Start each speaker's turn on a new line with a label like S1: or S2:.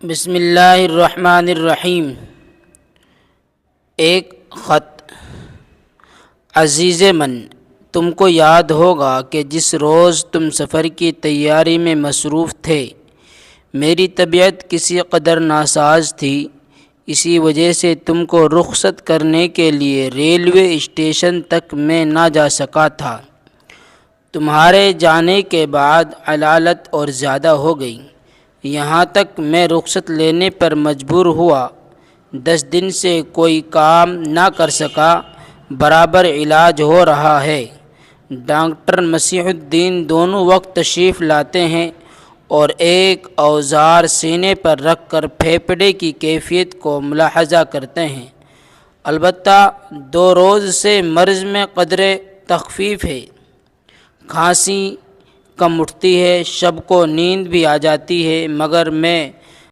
S1: بسم اللہ الرحمن الرحیم۔ ایک خط۔ عزیز من، تم کو یاد ہوگا کہ جس روز تم سفر کی تیاری میں مصروف تھے میری طبیعت کسی قدر ناساز تھی، اسی وجہ سے تم کو رخصت کرنے کے لیے ریلوے اسٹیشن تک میں نہ جا سکا تھا۔ تمہارے جانے کے بعد علالت اور زیادہ ہو گئی، یہاں تک میں رخصت لینے پر مجبور ہوا۔ 10 دن سے کوئی کام نہ کر سکا، برابر علاج ہو رہا ہے۔ ڈاکٹر مسیح الدین دونوں وقت تشریف لاتے ہیں اور ایک اوزار سینے پر رکھ کر پھیپھڑے کی کیفیت کو ملاحظہ کرتے ہیں۔ البتہ 2 روز سے مرض میں قدرے تخفیف ہے۔ کھانسی کم اٹھتی ہے، شب کو نیند بھی آ جاتی ہے، مگر میں